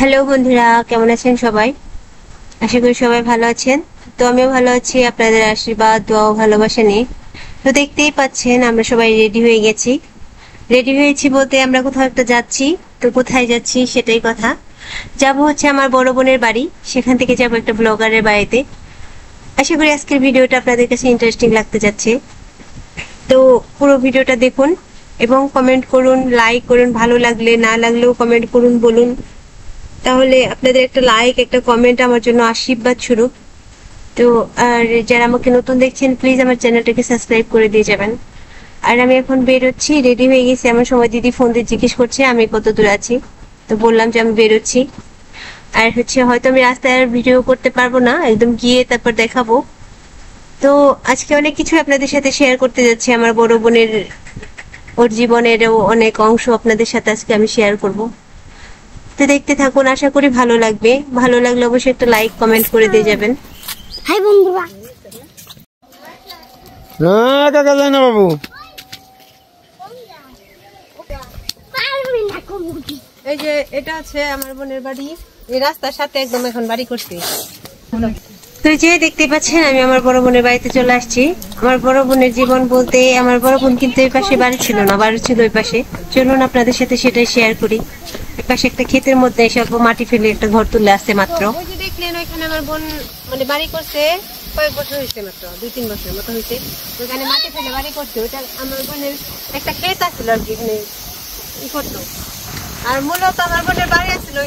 Hello বন্ধুরা, কেমন আছেন সবাই? আশা করি সবাই ভালো আছেন। তো আমিও ভালো আছি, আপনাদের আশীর্বাদ, দোয়া ও ভালোবাসা নিয়ে। তো দেখতেই পাচ্ছেন আমরা সবাই রেডি হয়ে গেছি। রেডি হয়েছি বলতে আমরা কোথাও একটা যাচ্ছি। তো কোথায় যাচ্ছি সেটাই কথা। যাব হচ্ছে আমার বড় বোনের বাড়ি, সেখান থেকে যাব একটা ব্লগারের বাড়িতে। আশা করি আজকের ভিডিওটা আপনাদের কাছে ইন্টারেস্টিং লাগতে যাচ্ছে। তো পুরো ভিডিওটা দেখুন এবং কমেন্ট করুন, লাইক করুন, ভালো লাগলে না লাগলেও কমেন্ট করুন, বলুন। তাহলে আপনাদের একটা লাইক, একটা কমেন্ট আমার জন্য আশীর্বাদ স্বরূপ। তো আর যারা আমাকে নতুন দেখছেন প্লিজ আমার চ্যানেলটাকে সাবস্ক্রাইব করে দিয়ে যাবেন। আর আমি এখন বেরোচ্ছি, রেডি হয়ে গেছি। আমার সময় দিদি ফোন দিয়ে জিজ্ঞেস করছে আমি কত দূর আছি। তো বললাম যে আমি বেরোচ্ছি। আর হচ্ছে হয়তো আমি রাস্তায় আর ভিডিও করতে পারবো না, একদম গিয়ে তারপর দেখাবো। তো আজকে অনেক কিছু আপনাদের সাথে শেয়ার করতে যাচ্ছি। আমার বড় বোনের ওর জীবনেরও অনেক অংশ আপনাদের সাথে আজকে আমি শেয়ার করব। তো দেখতে থাকুন, আশা করি ভালো লাগবে। ভালো লাগলে অবশ্যই একটা লাইক কমেন্ট করে দিয়ে যাবেন। হাই বন্ধুরা, না কাকা যায় না বাবু। এই যে এটা হচ্ছে আমার বোনের বাড়ি, এই রাস্তার সাথে একদম এখন বাড়ি করছি। তো যে দেখতে পাচ্ছেন আমি আমার বড় বোনের বাড়িতে চলে আসছি। আমার বড় বোনের জীবন বলতে, আমার বড় বোন কিন্তু এই পাশে বাড়ি ছিল না, বাড়ি ছিল ওই পাশে। চলুন আপনাদের সাথে সেটাই শেয়ার করি। এই পাশে একটা ক্ষেতের মধ্যে স্বল্প মাটি ফেলে একটা ঘর তুলে আসছে মাত্র। ওই যে দেখলেন ওইখানে আমার বোন মানে বাড়ি করছে, কয়েক বছর হয়েছে, মাত্র 2-3 বছরের মতো হয়েছে। ওইখানে মাটি ফেলে বাড়ি করছে। ওইটা আমার বোনের একটা ক্ষেত আসছিল আর কি, মানে ই করতো। আর মূলত আমার বোনের বাড়ি আসছিল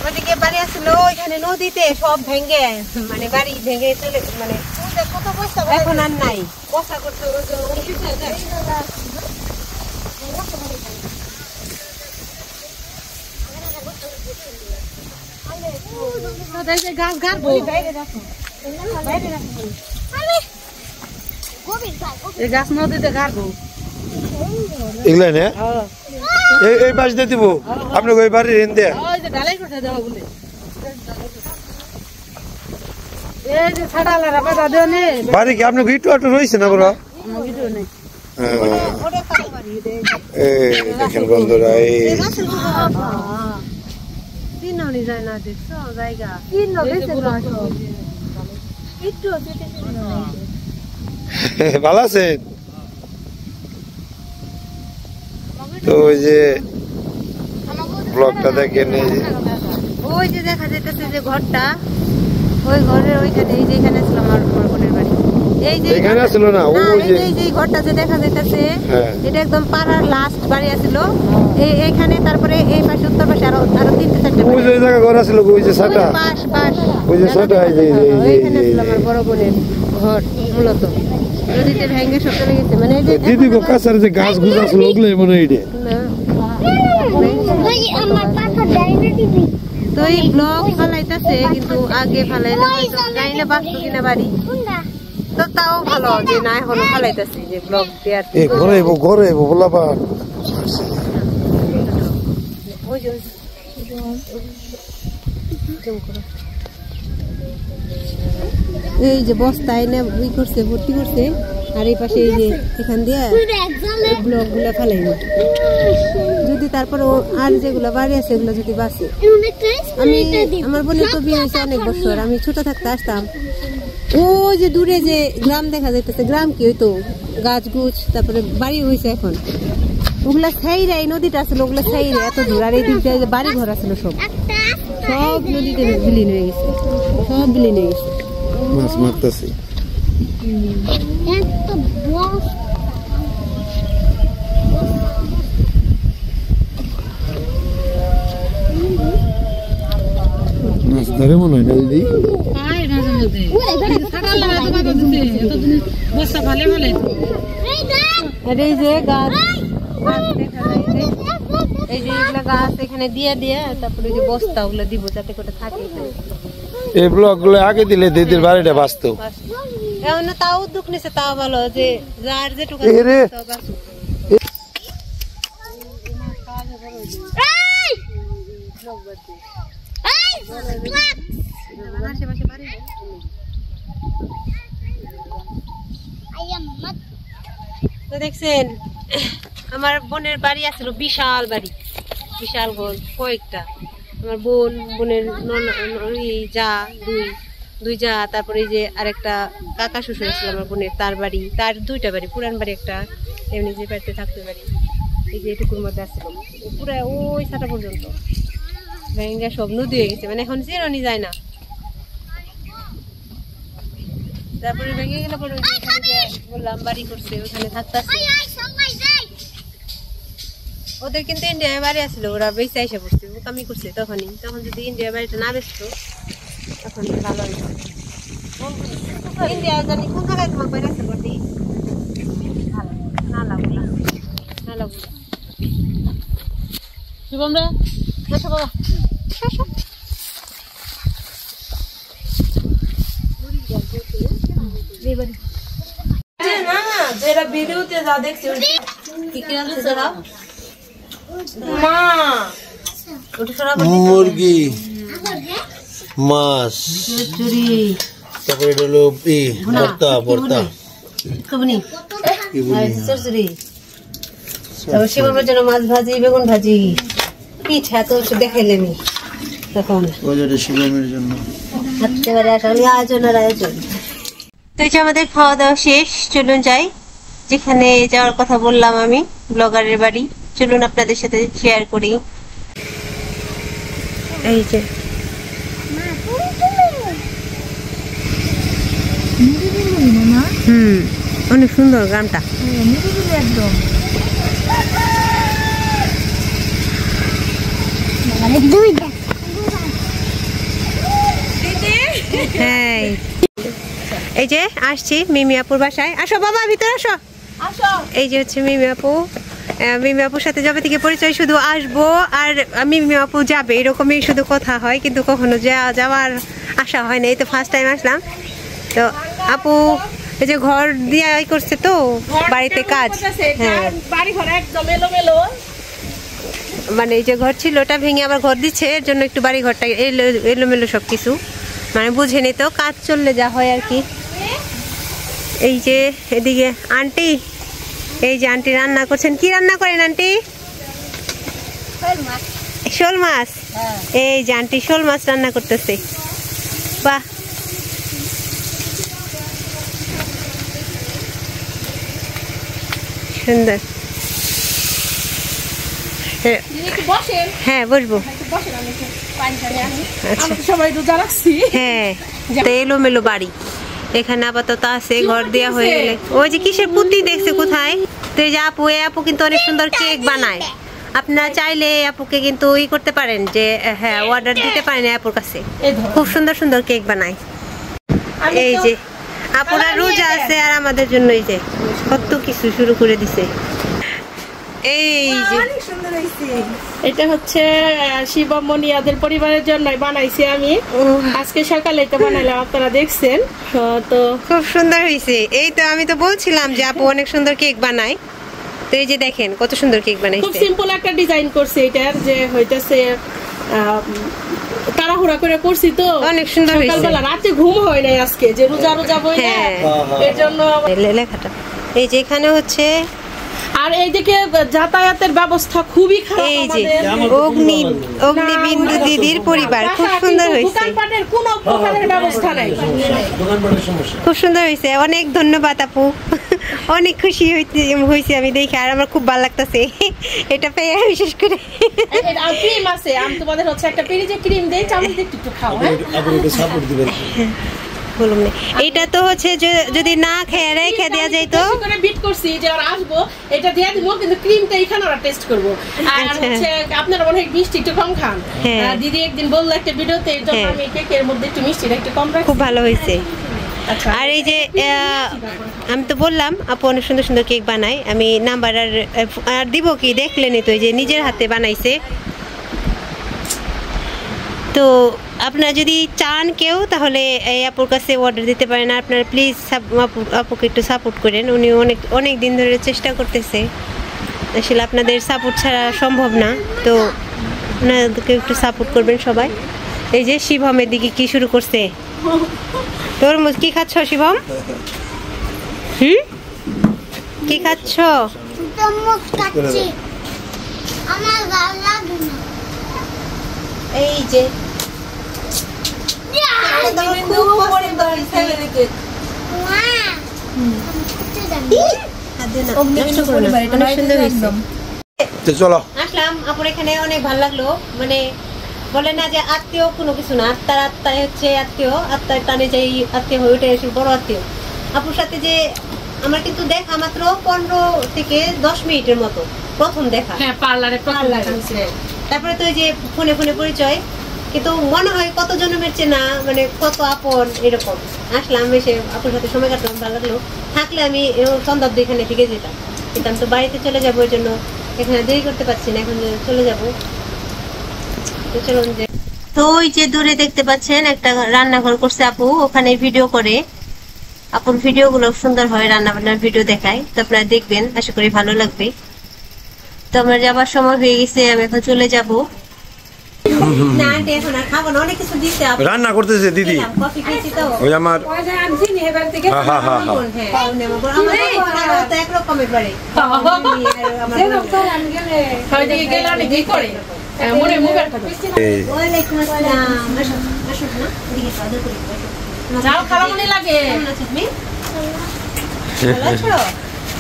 ওইদিকে বাড়ি আসছিল, ওইখানে নদীতে সব ভেঙে, মানে বাড়ি ভেঙে চলে, মানে এখন আর নাই, বসা করতে গাছ নদীতে গাড়বো এগুলা না এই পাশ দিয়ে দিব আপনাকে ওই বাড়ির এন দেয়া বাড়ি কি আপনাকে ইটু আটু রয়েছে না বড়? দেখেন বন্ধুরা, ভালো আছেন? তো ওই যে ব্লগটা দেখেন, ওই যে দেখা যাইতেছে যে ঘরটা, ওই ঘরের ওইখানে, এই যে এখানে ছিল আমার বোনের বাড়ি। এই যে এখানে ছিল না, ওই যে ঘরটা যে দেখা যাইতেছে, এটা একদম পাড়ার লাস্ট বাড়ি আছিল। এইখানে তারপরে এই পাশে উত্তর পাশে আরো 3-4টা ওই যে জায়গা ঘর আছিল, ওই যে সাটা, ওই যে সাটা, এইখানে ছিল আমার বড় বোনের ঘর মূলত। নদীতে ভেঙে সব চলে গেছে, মানে এই যে দিদি গো কাছার যে গাছ গুছ আছিল ওগুলো মনে হয় তো এই ব্লগ ফালাইতেছে, কিন্তু আগে ফালাইলে জানি না বাঁচতো কিনা বাড়ি। তো তাও ভালো যে না এখনো ফালাইতেছে যে ব্লগ দেওয়ার। ঘরে বলাবা এই যে বস্তা এনে ই করছে, ভর্তি করছে। আর এই পাশে এই যে এখান দিয়ে ব্লক গুলা ফেলাইনি, যদি তারপর আর যেগুলো বাড়ি আছে এগুলো যদি বাঁচে। আমি আমার বোনের তো বিয়ে হয়েছে অনেক বছর, আমি ছোট থাকতে আসতাম। ওই যে দূরে যে গ্রাম দেখা যাইতেছে, গ্রাম কি হইতো, গাছ গুছ, তারপরে বাড়ি হয়েছে এখন। ওগুলা ছাইরা, এই নদীটা আসলে ওগুলা ছাইরা এত দূর। আর এই দিকটা যে বাড়ি ঘর আসলো সব নদীতে বিলীন হয়ে গেছে, সব বিলীন হয়ে গেছে। মাছ মারতেছি মাছ ধরে মনে হয় না দিদি। এই যে গাছ, এই যে এগুলা গাছ এখানে দিয়ে দিয়ে তারপরে যে বস্তা ওগুলো দিব যাতে করে থাকে। এই ব্লক গুলো আগে দিলে দিদির বাড়িটা বাঁচতো। এখন তাও দুঃখ নিছে, তাও ভালো যে যার যেটুকু তো দেখছেন আমার বোনের বাড়ি আছিল, বিশাল বাড়ি, বিশাল ঘর কয়েকটা। আমার বোনের যা দুই যা, তারপরে এই যে আরেকটা কাকা শ্বশুর ছিল আমার বোনের, তার বাড়ি, তার দুইটা বাড়ি, পুরান বাড়ি একটা, এমনি যে বাড়িতে থাকতে পারি এই যে এটুকুর মধ্যে আসছিলাম, পুরা ওই ছাটা পর্যন্ত ভেঙ্গা সব নদী হয়ে গেছে, মানে এখন চেরনি যায় না। তারপরে ভেঙে গেলে পরে বললাম বাড়ি করছে, ওখানে থাকতেছে ওদের, কিন্তু ইন্ডিয়ায় বাড়ি আসলো, ওরা বেঁচে এসে পড়ছে, কামি করছে তখনই, তখন যদি ইন্ডিয়া বাড়িটা না বেচতো তখন ভালো হইতো। ইন্ডিয়া জানি কোন জায়গায় তোমাকে বাইরে আসতে পারতি, নালাগুলা শুভমরা আসো বাবা, ভিডিওতে যা দেখছি মুরগি, মাছ, তারপরে এটা হলো শিবমের জন্য মাছ ভাজি, বেগুন ভাজি, পিঠা তো দেখাইলেনি তখন শিবমের জন্য আয়োজন। তো এই যে আমাদের খাওয়া দাওয়া শেষ, চলুন যাই যেখানে যাওয়ার কথা বললাম আমি, ব্লগারের বাড়ি। চলুন আপনাদের সাথে শেয়ার করি। এই যে অনেক সুন্দর গ্রামটা, একদম হ্যাঁ। এই যে আসছি মিমি আপুর বাসায়, আসো বাবা ভিতরে আসো। এই যে হচ্ছে মিমি আপু, মিমি আপুর সাথে যবে থেকে পরিচয় শুধু আসবো আর মিমি আপু যাবে এরকমই শুধু কথা হয়, কিন্তু কখনো যাওয়ার আশা হয় না। এই তো ফার্স্ট টাইম আসলাম। তো আপু এই যে ঘর দিয়ে করছে তো বাড়িতে কাজ, হ্যাঁ মানে এই যে ঘর ছিল ওটা ভেঙে আবার ঘর দিচ্ছে, এর জন্য একটু বাড়ি ঘরটা এলোমেলো সবকিছু, মানে বুঝেনি তো কাজ চললে যা হয় আর কি। এই যে এদিকে আন্টি, এই যে আন্টি রান্না করছেন। কি রান্না করেন আন্টি? শোল মাছ। এই যে আন্টি শোল মাছ রান্না করতেছে, বাহ সুন্দর। হ্যাঁ বসবো, হ্যাঁ তো এলোমেলো বাড়ি এখানে আপাতত আছে, ঘর দেওয়া হয়ে গেলে। ওই যে কিসের পুঁতি দেখছে কোথায়, তো এই যে আপু, এই আপু কিন্তু অনেক সুন্দর কেক বানায়, আপনারা চাইলে আপুকে কিন্তু ই করতে পারেন, যে হ্যাঁ অর্ডার দিতে পারেন আপুর কাছে, খুব সুন্দর সুন্দর কেক বানায়। এই যে আপুরা রোজা আছে আর আমাদের জন্য এই যে কত কিছু শুরু করে দিছে। এই যে এটা হচ্ছে শিবম মনিয়াদের পরিবারের জন্য বানাইছি আমি, আজকে সকালে তো বানাইলাম, আপনারা দেখছেন তো খুব সুন্দর হয়েছে। এই তো আমি তো বলছিলাম যে আপু অনেক সুন্দর কেক বানায়, তো এই যে দেখেন কত সুন্দর কেক বানাইছে। খুব সিম্পল একটা ডিজাইন করছে এটার, যে হইতাছে তাড়াহুড়া করে করছি তো অনেক সুন্দর হয়েছে। সকালবেলা রাতে ঘুম হয় নাই আজকে, যে রোজা রোজা বই না, এর জন্য লেখাটা। এই যে এখানে হচ্ছে, আর এইদিকে যাতায়াতের ব্যবস্থা খুবই খারাপ। এই যে অগ্নিবিন্দু দিদির পরিবার, খুব সুন্দর হয়েছে, দোকানপাটের কোনো প্রকারের ব্যবস্থা নাই, খুব সুন্দর হয়েছে। অনেক ধন্যবাদ আপু, অনেক খুশি হয়েছি আমি দেখে, আর আমার খুব ভালো লাগতেছে এটা পেয়ে, বিশেষ করে ক্রিম আছে, আমি তোমাদের হচ্ছে একটা পেরিজে ক্রিম দেই, চামচ দিয়ে একটু খাও। হ্যাঁ বলুন না, এটা তো হচ্ছে যদি না খেয়ে রেখে দেওয়া যায় তো করে বিট করছি যে আর আসবো এটা দিয়ে দিব, কিন্তু ক্রিমটা এখানে ওরা টেস্ট করব। আর হচ্ছে আপনারা মনে হয় মিষ্টি একটু কম খান, দিদি একদিন বললো একটা ভিডিওতে, এই জন্য আমি কেকের মধ্যে একটু মিষ্টিটা একটু কম রাখছি, খুব ভালো হয়েছে। আর এই যে আমি তো বললাম আপু অনেক সুন্দর সুন্দর কেক বানায়, আমি নাম্বার আর দিব কি দেখলেনি তো, এই যে নিজের হাতে বানাইছে। তো আপনারা যদি চান কেউ, তাহলে এই আপুর কাছে অর্ডার দিতে পারেন। আপনারা প্লিজ আপুকে একটু সাপোর্ট করেন, উনি অনেক দিন ধরে চেষ্টা করতেছে, আসলে আপনাদের সাপোর্ট ছাড়া সম্ভব না, তো আপনাদেরকে একটু সাপোর্ট করবেন সবাই। এই যে শিবমের দিকে কি শুরু করছে, তরমুজ কি খাচ্ছ শিবম? কি খাচ্ছ? এই যে চলো আসলাম আপুর এখানে, অনেক ভালো লাগলো। মানে বলে না যে আত্মীয় কোনো কিছু না, আত্মার আত্মায় হচ্ছে আত্মীয়, আত্মার টানে যে আত্মীয় হয়ে ওঠে বড় আত্মীয়। আপুর সাথে যে আমার কিন্তু দেখা মাত্র 15 থেকে 10 মিনিটের মতো প্রথম দেখা। হ্যাঁ, পার্লারে তারপরে তো ওই যে ফোনে ফোনে পরিচয়, কিন্তু মনে হয় কত জন্মের চেনা, মানে কত আপন এরকম। আসলাম, এসে আপুর সাথে সময় কাটলাম, ভালো লাগলো। থাকলে আমি সন্ধ্যা অব্দি এখানে থেকে যেতাম, কিন্তু আমি তো বাড়িতে চলে যাবো, ওই জন্য এখানে দেরি করতে পারছি না, এখন চলে যাবো। তো চলুন যে, তো ওই যে দূরে দেখতে পাচ্ছেন একটা রান্নাঘর করছে আপু, ওখানে ভিডিও করে। আপুর ভিডিও গুলো সুন্দর হয়, রান্না বান্নার ভিডিও দেখায়, তো আপনারা দেখবেন, আশা করি ভালো লাগবে। তো আমার যাবার সময় হয়ে গেছে, আমি এখন চলে যাবো। না আন্টি এখন আর খাবো না, অনেক কিছু দিতে হবে। রান্না করতেছে দিদি, কফি খেয়েছি তো। ওই আমার একরকমের বাড়ি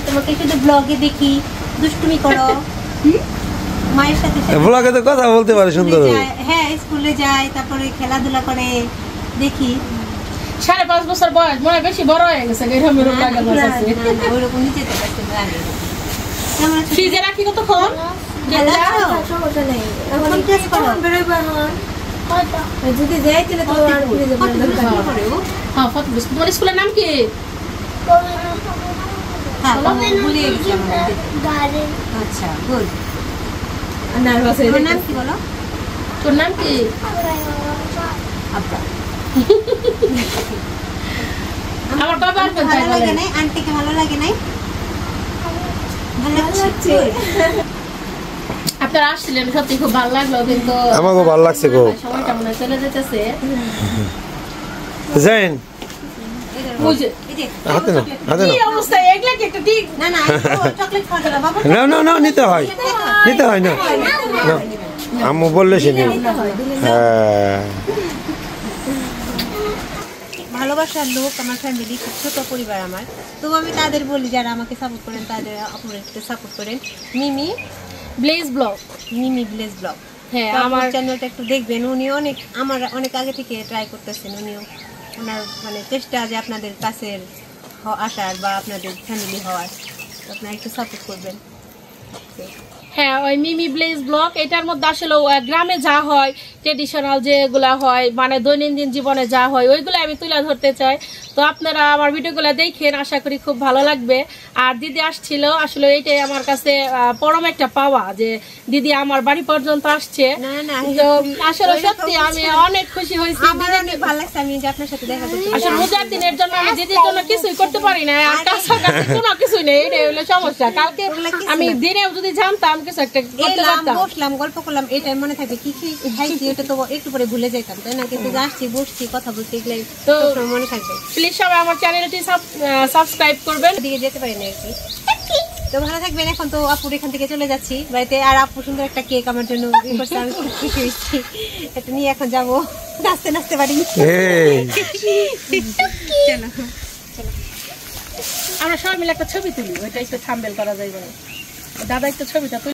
তোমাকে শুধু ব্লগে দেখি, দুষ্টুমি করো, মায়ের সাথে ব্লগে তো কথা বলতে পারে সুন্দর। হ্যাঁ, স্কুলে যায়, তারপরে খেলাধুলা করে দেখি। 5.5 বছর বয়স, মনে হয় বেশি বড় হয়ে গেছে। ওইরকম নিচে ফ্রিজে রাখি কতক্ষণ? যদি যাই তাহলে তোমার স্কুলের নাম কি? আচ্ছা, গুড। নাম কি বলো? তোর নাম কি? আমার বাবা ভালো লাগে নাই, আন্টিকে ভালো লাগে নাই? ভালো লাগছে। আপনারা আসছিলেন, সত্যি খুব ভালো লাগলো, কিন্তু আমাকেও ভালো লাগছে গো। সময়টা মনে হয় চলে যেতেছে। জান হাতে না, হাতে না। কি অবস্থা, এগুলা কি একটু ঠিক? না না, চকলেট খাওয়া যাবে বাবা। না না না, নিতে হয়, নিতে হয় না, না আম্মু বললে সে নেই। হ্যাঁ, ভালোবাসার লোক আমার ফ্যামিলি, খুব ছোট পরিবার আমার। তো আমি তাদের বলি, যারা আমাকে সাপোর্ট করেন, তাদের আপনাদেরকে সাপোর্ট করেন। মিমি ব্লেজ ব্লগ, মিমি ব্লেজ ব্লগ। হ্যাঁ, আমার চ্যানেলটা একটু দেখবেন। উনি অনেক আগে থেকে ট্রাই করতেছেন। উনিও ওনার মানে চেষ্টা যে আপনাদের কাছের আসার বা আপনাদের ফ্যামিলি হওয়ার, আপনারা একটু সাপোর্ট করবেন। হ্যাঁ, ওই মিমি ব্লেজ ব্লগ, এটার মধ্যে আসলে গ্রামে যা হয়, ট্রেডিশনাল যেগুলা হয়, মানে দৈনন্দিন জীবনে যা হয়, ওইগুলো আমি তুলে ধরতে চাই। তো আপনারা আমার ভিডিওগুলো দেখেন, আশা করি খুব ভালো লাগবে। আর দিদি আসছিল, আসলে এইটাই আমার কাছে পরম একটা পাওয়া, যে দিদি আমার বাড়ি পর্যন্ত আসছে। তো আসলে সত্যি আমি অনেক খুশি হয়েছি। আসলে রোজার দিনের জন্য আমি দিদির জন্য কিছুই করতে পারি না, আর কাছাকাছি কোনো কিছুই নেই, এটাই হলো সমস্যা। কালকে আমি দিনেও যদি জানতাম কিছু একটা করতে পারতাম। বসলাম, গল্প করলাম, এটা মনে থাকে কি কি খাইছি, ওটা তো একটু পরে ভুলে যেতাম, তাই না? কিন্তু আসছি, বসছি, কথা বলছি, এগুলাই তো মনে থাকবে। প্লিজ সবাই আমার চ্যানেলটি সাবস্ক্রাইব করবেন। দিকে যেতে পারি না আর কি। তো ভালো থাকবেন। এখন তো আপুর এখান থেকে চলে যাচ্ছি বাড়িতে, আর আপু সুন্দর একটা কেক আমার জন্য করছে, আমি খুব খুশি হয়েছি। এটা নিয়ে এখন যাবো নাচতে নাচতে বাড়ি। চলো আমরা সবাই মিলে একটা ছবি তুলি, ওইটা একটু থাম্বনেল করা যাইবে না? দাদা একটু ছবিটা তুলি।